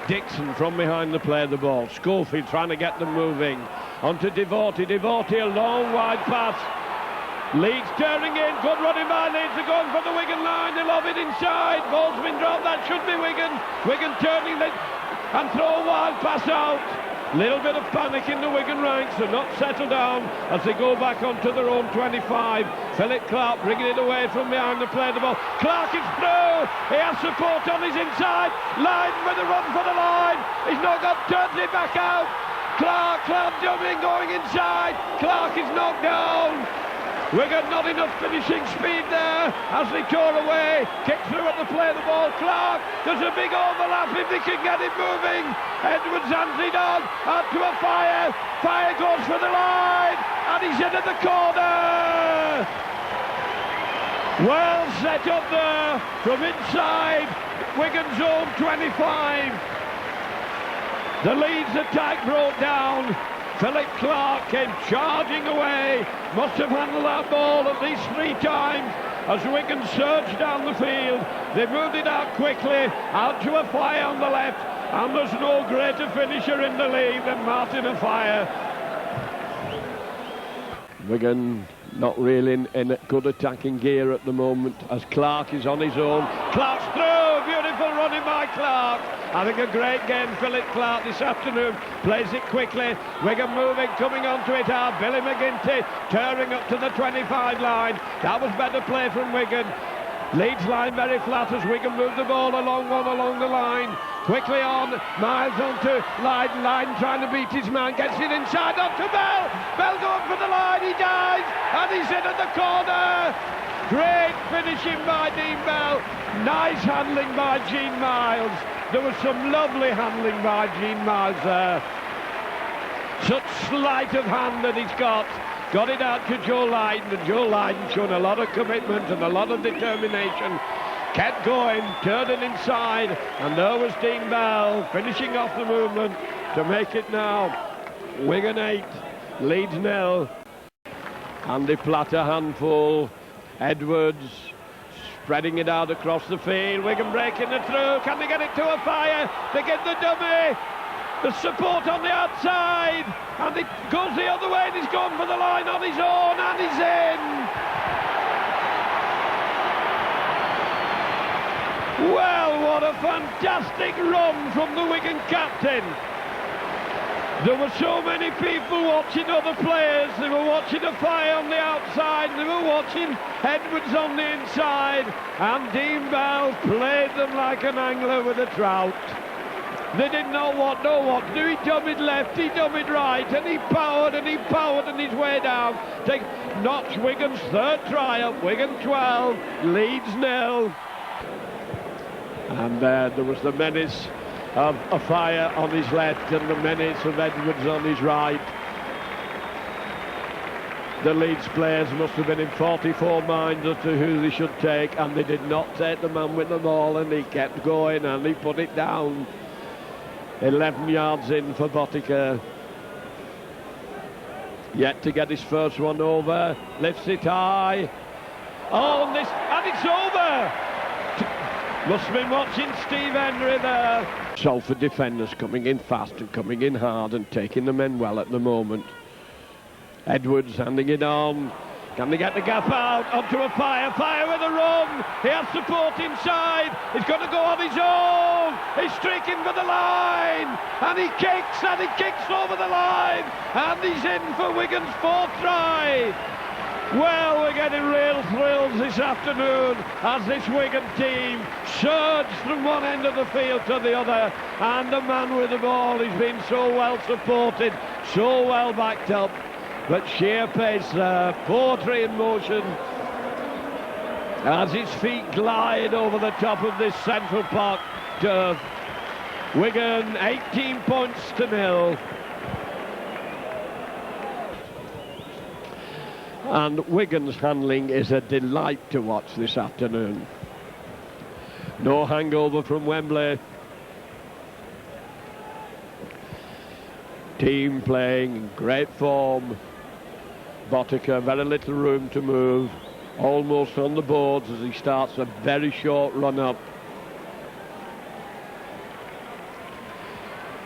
Dixon from behind the play of the ball. Schofield trying to get them moving. On to Devote. Devote, a long wide pass. Leeds turning in. Good running by Leeds. They're going for the Wigan line. They lob it inside. Ball's been dropped. That should be Wigan. Wigan turning and throw a wild pass out. Little bit of panic in the Wigan ranks. They're not settled down as they go back onto their own 25. Philip Clark bringing it away from behind the play of the ball. Clark is through. He has support on his inside. Line with a run for the line. He's not got Dudley back out. Clark jumping, going inside. Clark is knocked down. Wigan not enough finishing speed there as they tore away. Kick through at the play of the ball. Clark, there's a big overlap if they can get it moving. Edwards hands it on, out to a Fire. Fire goes for the line, and he's into the corner. Well set up there from inside Wigan's own 25. The Leeds attack broke down. Philip Clark came charging away, must have handled that ball at least 3 times as Wigan surged down the field. They moved it out quickly, out to a Fire on the left, and there's no greater finisher in the league than Martin Fire. Wigan not really in good attacking gear at the moment as Clark is on his own. Clark's through, beautiful running by Clark. I think a great game, Philip Clark this afternoon. Plays it quickly. Wigan moving, coming onto it hard. Billy McGinty turning up to the 25 line. That was better play from Wigan. Leeds line very flat as Wigan move the ball along the line. Quickly on, Miles onto Line trying to beat his man, gets it inside onto Bell. Bell going for the line, he dives, and he's in at the corner. Great finishing by Dean Bell. Nice handling by Gene Miles. There was some lovely handling by Gene Miles there. Such sleight of hand that he's got. Got it out to Joe Lydon, and Joe Lydon shown a lot of commitment and a lot of determination. Kept going, turning inside, and there was Dean Bell finishing off the movement to make it now Wigan 8, Leeds 0. Andy Platt a handful. Edwards spreading it out across the field. Wigan breaking it through. Can they get it to a Fire? They get the dummy. The support on the outside, and it goes the other way, and he's gone for the line on his own, and he's in. Well, what a fantastic run from the Wigan captain. There were so many people watching other players. They were watching a Fire on the outside, they were watching Edwards on the inside, and Dean Bell played them like an angler with a trout. They didn't know what to do. He dummied left, he dummied right, and he powered and his way down. Take notch Wigan's third triumph. Wigan 12, Leeds 0. And there was the menace of a Fire on his left and the menace of Edwards on his right. The Leeds players must have been in 44 minds as to who they should take, and they did not take the man with the ball, and he kept going and he put it down. 11 yards in for Botica. Yet to get his first one over. Lifts it high. Oh, and it's over! Must have been watching Steve Henry there. Salford defenders coming in fast and coming in hard and taking the men well at the moment. Edwards handing it on. Can they get the gap out? Onto a Fire. Fire with a run. He has support inside. He's going to go on his own. He's streaking for the line. And he kicks over the line. And he's in for Wigan's 4th try. Well, we're getting real thrills this afternoon as this Wigan team surged from one end of the field to the other. And the man with the ball, he's been so well supported, so well backed up. But sheer pace there, poetry in motion as his feet glide over the top of this Central Park turf. Wigan 18 points to 0. And Wigan's handling is a delight to watch this afternoon. No hangover from Wembley. Team playing in great form. Botica, very little room to move, almost on the boards as he starts a very short run up.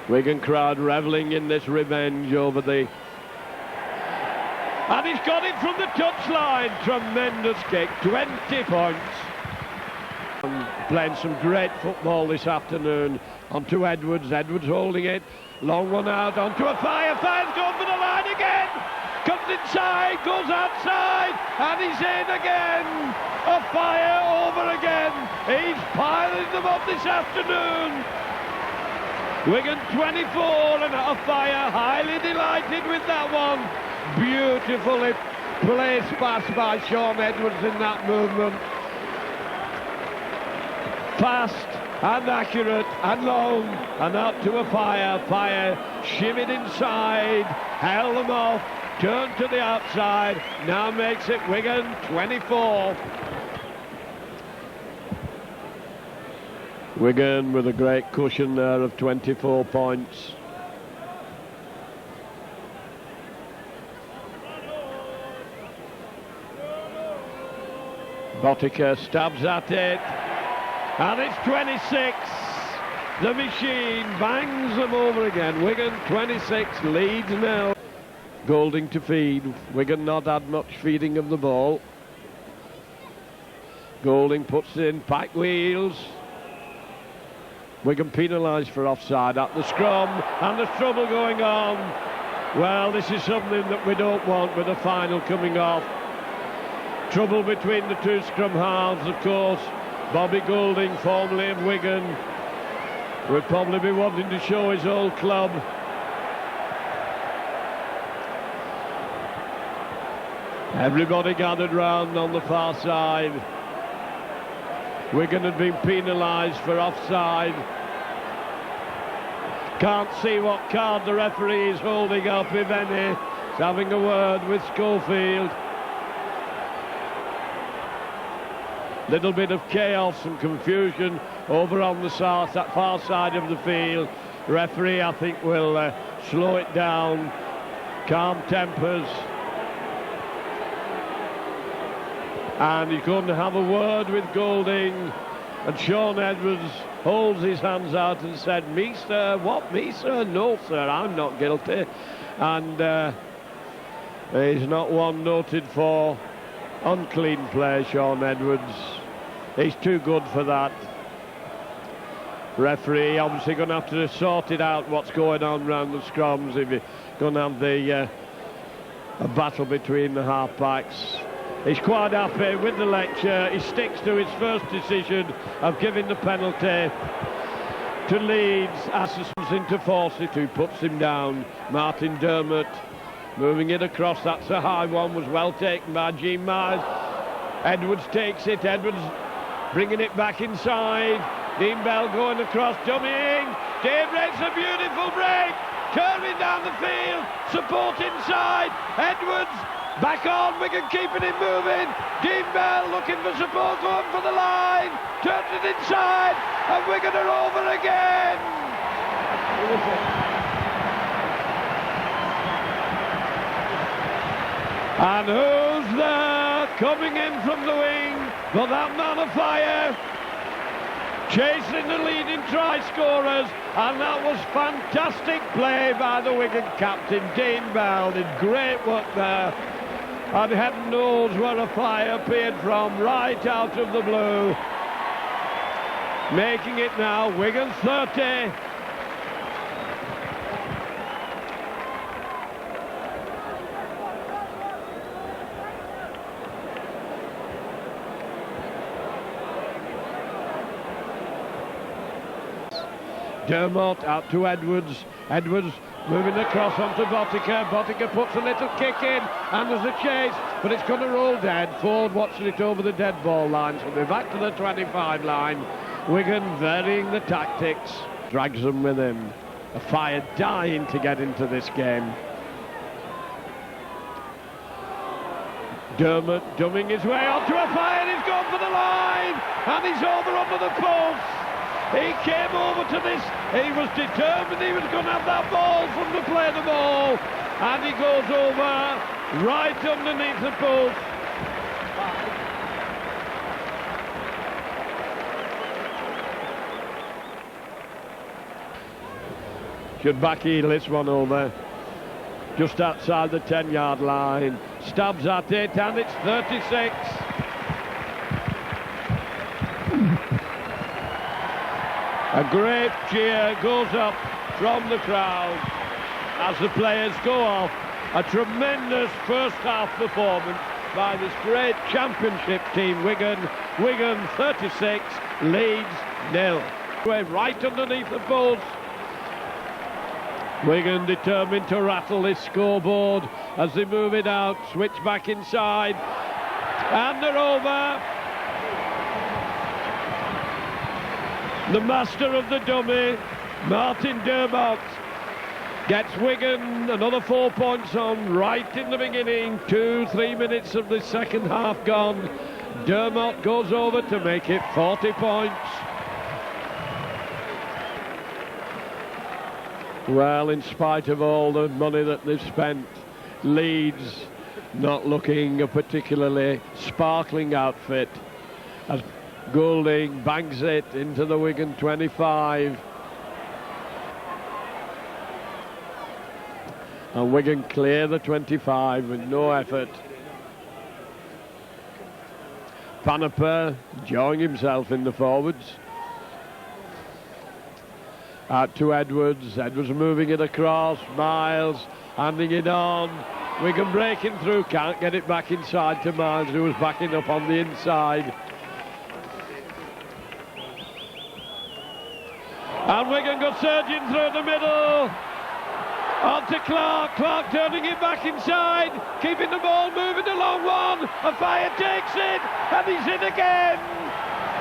Wigan crowd revelling in this revenge over the... And he's got it from the touchline. Tremendous kick, 20 points. Playing some great football this afternoon. Onto Edwards, Edwards holding it. Long one out, onto a Fire. Fire's gone for the line again. Comes inside, goes outside, and he's in again. A Fire over again. He's piling them up this afternoon. Wigan 24 and a Fire, highly delighted with that one. Beautifully placed pass by Shaun Edwards in that movement. Fast and accurate and long and out to a Fire. Fire shimmied inside, held them off, turned to the outside, now makes it Wigan 24. Wigan with a great cushion there of 24 points. Botica stabs at it, and it's 26. The machine bangs them over again. Wigan 26, Leeds now. Golding to feed. Wigan not had much feeding of the ball. Golding puts in back wheels. Wigan penalised for offside at the scrum, and there's trouble going on. Well, this is something that we don't want with the final coming off. Trouble between the two scrum halves, of course. Bobby Golding, formerly of Wigan, would probably be wanting to show his old club. Everybody gathered round on the far side. Wigan had been penalised for offside. Can't see what card the referee is holding up, if any. He's having a word with Schofield. Little bit of chaos and confusion over on the south, that far side of the field. The referee, I think, will slow it down, calm tempers. And he's going to have a word with Golding. And Shaun Edwards holds his hands out and said, "Me, sir? What, me, sir? No, sir, I'm not guilty." And he's not one noted for unclean play, Shaun Edwards. He's too good for that. Referee obviously going to have to sort it out, what's going on round the scrums, if you're going to have the a battle between the half-backs. He's quite happy with the lecture. He sticks to his first decision of giving the penalty to Leeds. Assistance into Fawcett, who puts him down. Martin Dermott moving it across. That's a high one, was well taken by Gene Miles. Edwards takes it. Edwards bringing it back inside. Dean Bell going across, dummying. Dave Red's a beautiful break. Curving down the field. Support inside. Edwards back on. Wigan keeping it moving. Dean Bell looking for support, going for the line. Turns it inside. And Wigan are over again. And who's there coming in from the wing? But that man of Fire, chasing the leading try scorers, and that was fantastic play by the Wigan captain, Dean Bell. Did great work there, and heaven knows where a Fire appeared from, right out of the blue. Making it now Wigan 30. Dermott out to Edwards. Edwards moving across onto Botica. Botica puts a little kick in, and there's a chase, but it's going to roll dead. Ford watching it over the dead ball line, so we're back to the 25 line. Wigan varying the tactics. Drags them with him. A Fire dying to get into this game. Dermott dumbing his way onto a Fire, and he's gone for the line, and he's over under the post. He came over to this, he was determined he was going to have that ball from the play the ball, and he goes over right underneath the post. Should backheel this one over. Just outside the 10-yard line. Stabs at it, and it's 36. A great cheer goes up from the crowd as the players go off. A tremendous first-half performance by this great championship team, Wigan. Wigan 36, Leeds 0. Right underneath the post. Wigan determined to rattle this scoreboard as they move it out. Switch back inside. And they're over. The master of the dummy, Martin Dermott, gets Wigan another 4 points on right in the beginning. 2-3 minutes of the second half gone. Dermott goes over to make it 40 points. Well, in spite of all the money that they've spent, Leeds not looking a particularly sparkling outfit as Goulding bangs it into the Wigan 25. And Wigan clear the 25 with no effort. Panaper enjoying himself in the forwards. Out to Edwards. Edwards moving it across. Miles handing it on. Wigan breaking through. Can't get it back inside to Miles, who was backing up on the inside. And Wigan got surging through the middle. On to Clark. Clark turning it back inside. Keeping the ball moving along one. A fire takes it. And he's in again.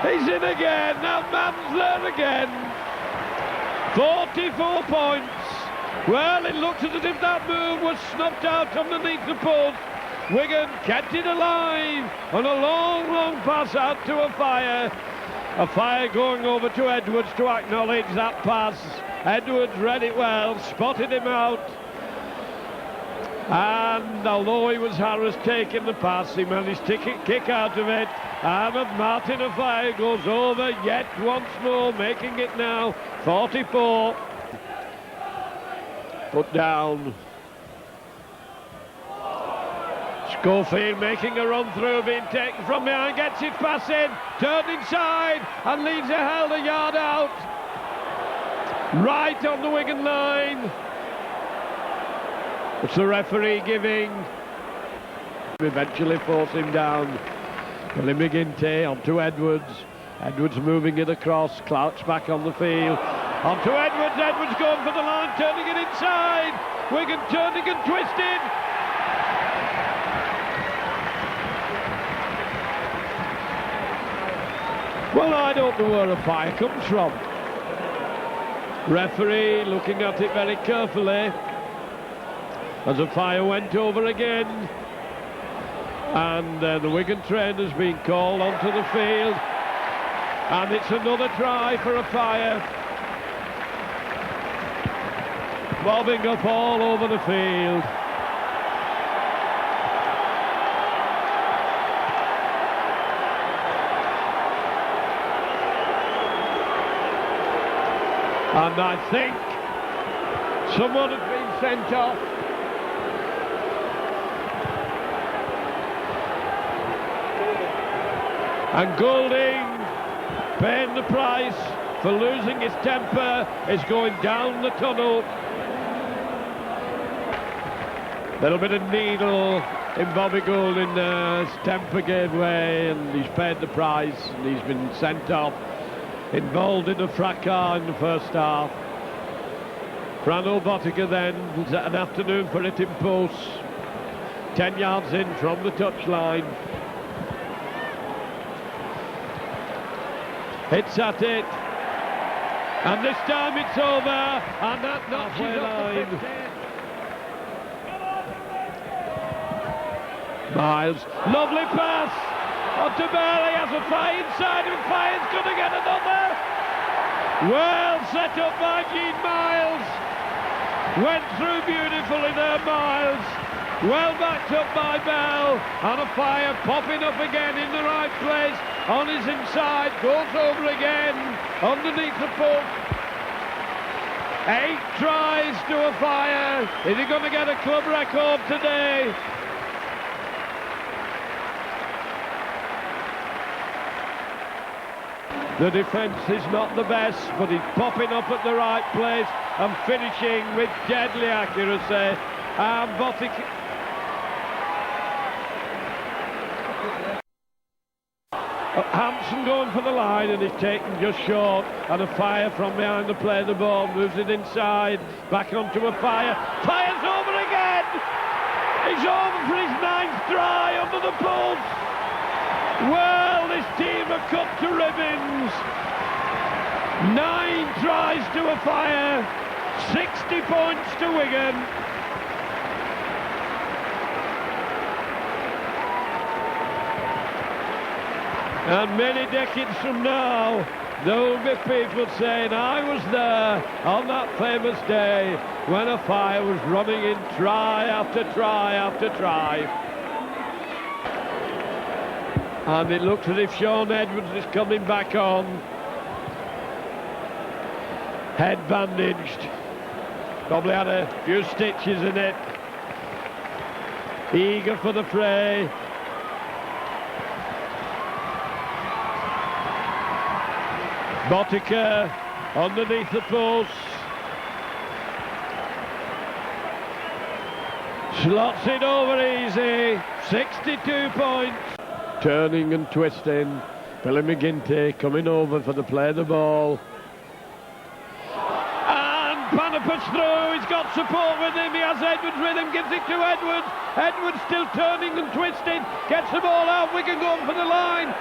He's in again. Now man's there again. 44 points. Well, it looked as if that move was snuffed out underneath the post. Wigan kept it alive. And a long, long pass out to a fire. A fire going over to Edwards to acknowledge that pass. Edwards read it well, spotted him out. And although he was harassed taking the pass, he managed to kick out of it. And Martin Afire goes over yet once more, making it now 44. Put down. Schofield making a run through, being taken from behind, gets it pass in, turned inside, and leaves it held a yard out. Right on the Wigan line. It's the referee giving. Eventually force him down. Billy McGinty onto Edwards. Edwards moving it across. Clark's back on the field. Onto Edwards. Edwards going for the line, turning it inside. Wigan turning and twisting. Well, I don't know where a fire comes from. Referee looking at it very carefully as a fire went over again. And the Wigan trainer's been called onto the field. And it's another try for a fire. Bobbing up all over the field. And I think someone has been sent off. And Goulding, paying the price for losing his temper, is going down the tunnel. Little bit of needle in Bobby Goulding there. His temper gave way and he's paid the price and he's been sent off. Involved in a fracas in the first half. Frano Botica then was an afternoon for it in posts. 10 yards in from the touchline. Hits at it. And this time it's over. And that knocks it off the 15. Miles. Lovely pass. Onto Bailey, has a fire inside him, Fire's going to get another. Well set up by Gene Miles. Went through beautifully there, Miles. Well backed up by Bell. And a fire popping up again in the right place. On his inside, goes over again, underneath the post. 8 tries to a fire. Is he going to get a club record today? The defence is not the best, but he's popping up at the right place and finishing with deadly accuracy. And Hampson going for the line, and he's taken just short, and a fire from behind the play. The ball moves it inside, back onto a fire. Fire's over again. He's over for his 9th try under the post. Well, this team are cut to ribbons. 9 tries to a fire, 60 points to Wigan. And many decades from now, there will be people saying, I was there on that famous day when a fire was running in try after try after try. And it looks as if Shaun Edwards is coming back on. Head bandaged. Probably had a few stitches in it. Eager for the fray. Botica underneath the post. Slots it over easy. 62 points. Turning and twisting. Billy McGinty coming over for the play of the ball. And Panipper's through. He's got support with him. He has Edwards with him. Gives it to Edwards. Edwards still turning and twisting. Gets the ball out. Wigan going for the line.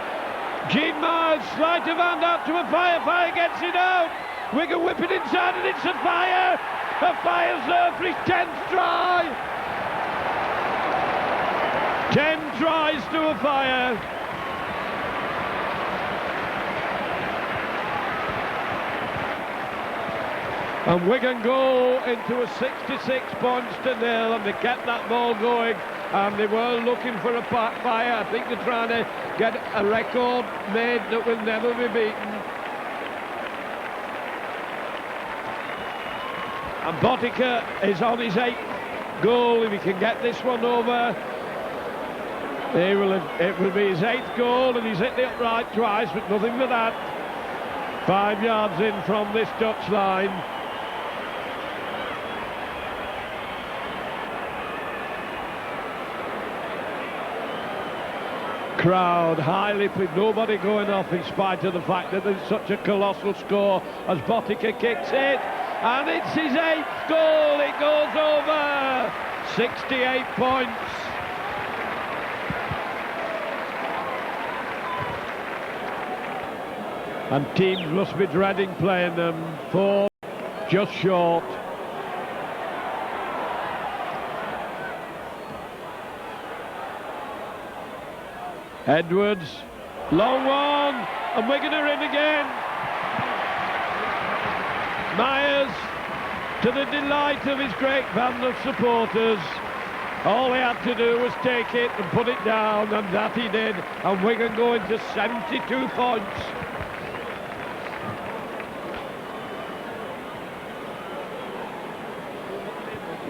Gene Miles, sleight of hand out to a fire. Fire gets it out. Wigan whip it inside, and it's a fire. A fire's there for his 10th try. 10 tries to a fire. And Wigan go into a 66 points to nil, and they kept that ball going, and they were looking for a fire. I think they're trying to get a record made that will never be beaten. And Botica is on his 8th goal. If he can get this one over, it will be his 8th goal, and he's hit the upright twice, but nothing for that. 5 yards in from this Dutch line. Crowd highly pleased, nobody going off in spite of the fact that there's such a colossal score as Botica kicks it, and it's his 8th goal. It goes over. 68 points. And teams must be dreading playing them. 4 just short. Edwards, long one, and Wigan are in again. Myers, to the delight of his great band of supporters, all he had to do was take it and put it down, and that he did, and Wigan going to 72 points.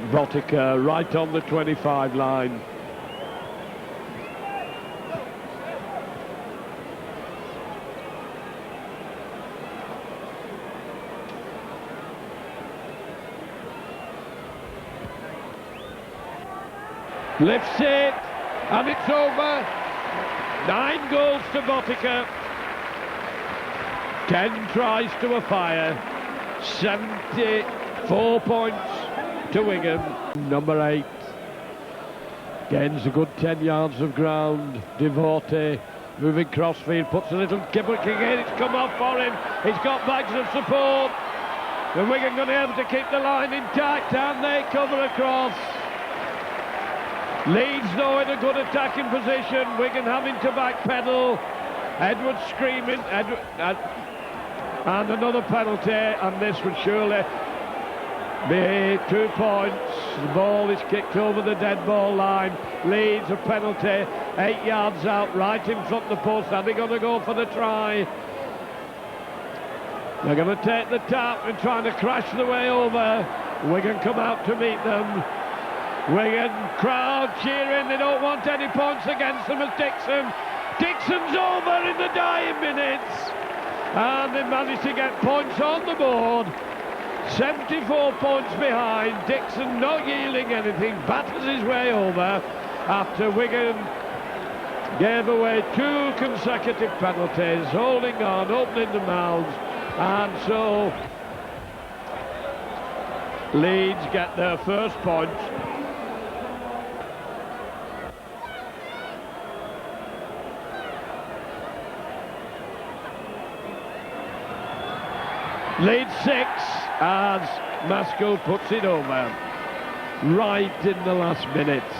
Botica right on the 25 line. Lifts it, and it's over. 9 goals to Botica. 10 tries to a fire. 74 points to Wigan. Number 8 gains a good 10 yards of ground. Devote moving crossfield, puts a little kibble kick in. It's come off for him. He's got bags of support. The Wigan going to be able to keep the line intact, and they cover across. Leeds though in a good attacking position. Wigan having to backpedal. Edwards screaming. And another penalty, and this would surely be 2 points. The ball is kicked over the dead ball line. Leeds a penalty, 8 yards out, right in front of the post. Are they going to go for the try? They're going to take the tap and trying to crash the way over. Wigan come out to meet them. Wigan crowd cheering, they don't want any points against them as Dixon's over in the dying minutes, and they managed to get points on the board. 74 points behind, Dixon not yielding anything, batters his way over after Wigan gave away 2 consecutive penalties, holding on, opening the mouths, and so Leeds get their first point. Leeds 6 as Masco puts it over right in the last minutes.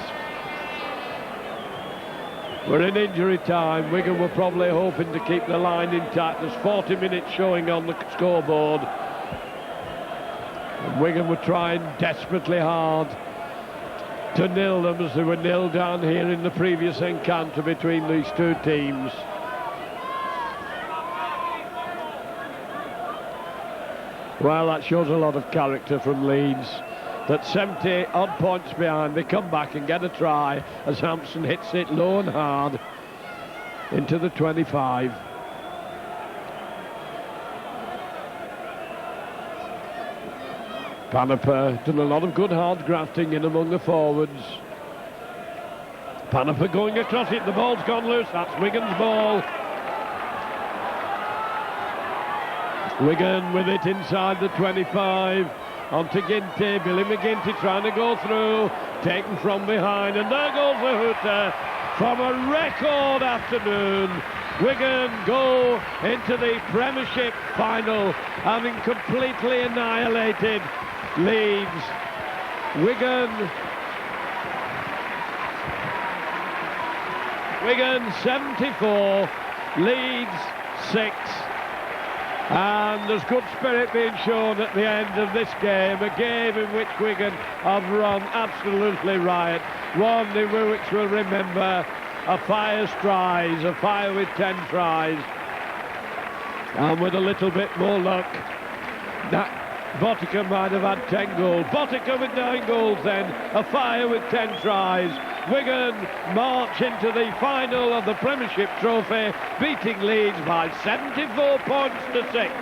We're in injury time. Wigan were probably hoping to keep the line intact. There's 40 minutes showing on the scoreboard. And Wigan were trying desperately hard to nil them as they were nil down here in the previous encounter between these two teams. Well, that shows a lot of character from Leeds. That 70 odd points behind, they come back and get a try as Hampson hits it low and hard into the 25. Panaper done a lot of good hard grafting in among the forwards. Panaper going across it, the ball's gone loose, that's Wigan's ball. Wigan with it inside the 25, onto Ginty, Billy McGinty trying to go through, taken from behind, and there goes the hooter from a record afternoon. Wigan go into the Premiership final, having completely annihilated Leeds. Wigan 74, Leeds 6. And there's good spirit being shown at the end of this game, a game in which Wigan have run absolutely riot, one in which we'll remember a fire's tries, a fire with 10 tries, and with a little bit more luck, Botica might have had 10 goals. Botica with 9 goals then, a fire with 10 tries. Wigan march into the final of the Premiership trophy, beating Leeds by 74 points to 6.